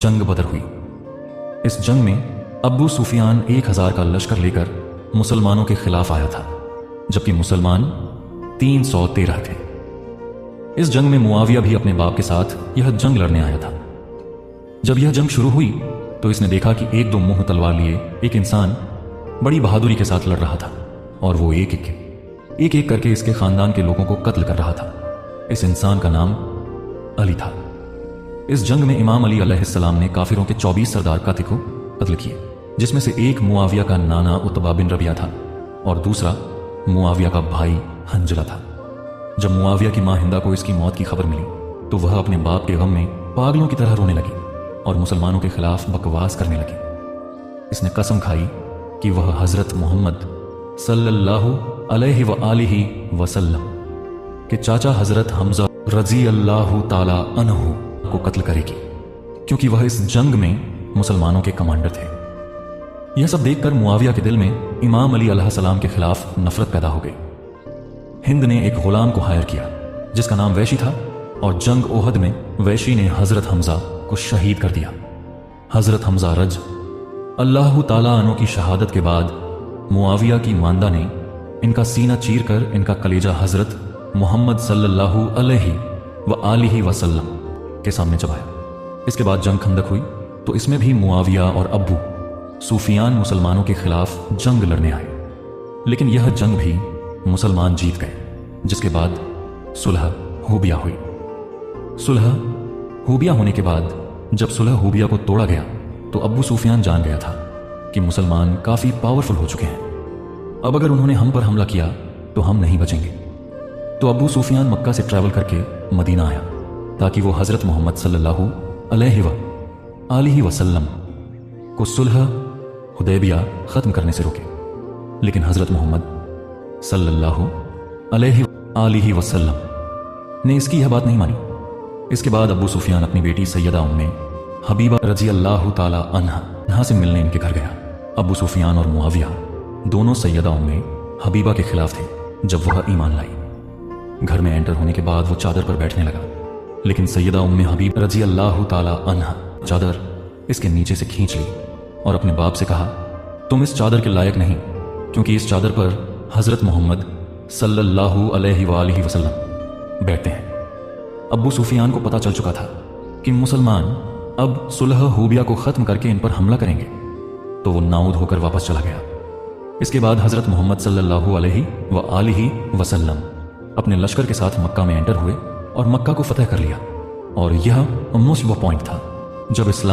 जंग बदर हुई। इस जंग में अबू सुफियान 1000 का लश्कर लेकर मुसलमानों के खिलाफ आया था, जबकि मुसलमान 313 थे। इस जंग में मुआविया भी अपने बाप के साथ यह जंग लड़ने आया था। जब यह जंग शुरू हुई तो इसने देखा कि एक दो मुंह तलवार लिए एक इंसान बड़ी बहादुरी के साथ लड़ रहा था, और वो एक एक करके इसके खानदान के लोगों को कत्ल कर रहा था। इस इंसान का नाम अली था। इस जंग में इमाम अली अलैहिस्सलाम ने काफिरों के 24 सरदार कातिल को कत्ल किए, जिसमें से एक मुआविया का नाना उतबा बिन रबिया था और दूसरा मुआविया का भाई हंजला था। जब मुआविया की मां हिंदा को इसकी मौत की खबर मिली तो वह अपने बाप के गम में पागलों की तरह रोने लगी और मुसलमानों के खिलाफ बकवास करने लगी। इसने कसम खाई कि वह हजरत मोहम्मद सल्लल्लाहु अलैहि व आलिहि वसल्लम के चाचा हजरत हमजा रजी अल्लाहु ताला अन्हु को कत्ल करेगी, क्योंकि वह इस जंग में मुसलमानों के कमांडर थे। यह सब देखकर मुआविया के दिल में इमाम अली अलैहिस्सलाम के खिलाफ नफरत पैदा हो गई। हिंद ने एक गुलाम को हायर किया जिसका नाम वैशी था, और जंग ओहद में वैशी ने हजरत हमजा को शहीद कर दिया। हजरत हमजा रज अल्लाह ताला अन्हु की शहादत के बाद मुआविया की मांदा ने इनका सीना चीर कर इनका कलेजा हजरत मोहम्मद सल्लल्लाहु अलैहि व आलिहि वसल्लम के सामने चबाया। इसके बाद जंग खंदक हुई तो इसमें भी मुआविया और अब्बू सुफियान मुसलमानों के खिलाफ जंग लड़ने आए, लेकिन यह जंग भी मुसलमान जीत गए, जिसके बाद सुलह हुबिया हुई। सुलह हुबिया होने के बाद जब सुलह हुबिया को तोड़ा गया तो अब्बू सुफियान जान गया था कि मुसलमान काफी पावरफुल हो चुके हैं। अब अगर उन्होंने हम पर हमला किया तो हम नहीं बचेंगे। तो अब्बू सुफियान मक्का से ट्रैवल करके मदीना आया ताकि वो हजरत मोहम्मद सल्लल्लाहु अलैहि व आलिहि वसल्लम को सुलह हुदैबिया खत्म करने से रोके, लेकिन हजरत मोहम्मद सल्लल्लाहु अलैहि व आलिहि वसल्लम ने इसकी यह बात नहीं मानी। इसके बाद अब्बू सुफियान अपनी बेटी सैयदा उम्मे हबीबा रजी अल्लाह ताला अन्हा से मिलने इनके घर गया। अब्बू सुफियान और मुआविया दोनों सैयदा उम्मे हबीबा के खिलाफ थे जब वह ईमान लाई। घर में एंटर होने के बाद वो चादर पर बैठने लगा, लेकिन सैयदा उम्मे हबीब रजी अल्लाह ताला अन्हा चादर इसके नीचे से खींच ली और अपने बाप से कहा, तुम इस चादर के लायक नहीं, क्योंकि इस चादर पर हजरत मोहम्मद सल्लल्लाहु अलैहि वालिहि वसल्लम बैठते हैं। अब्बू सुफियान को पता चल चुका था कि मुसलमान अब सुलह हुबिया को खत्म करके इन पर हमला करेंगे, तो वो नाउद होकर वापस चला गया। इसके बाद हजरत मोहम्मद सल्लल्लाहु अलैहि व आलिहि वसल्लम अपने लश्कर के साथ मक्का में एंटर हुए और मक्का को फतह कर लिया। और यह मोस्ट पॉइंट था जब इस्लाम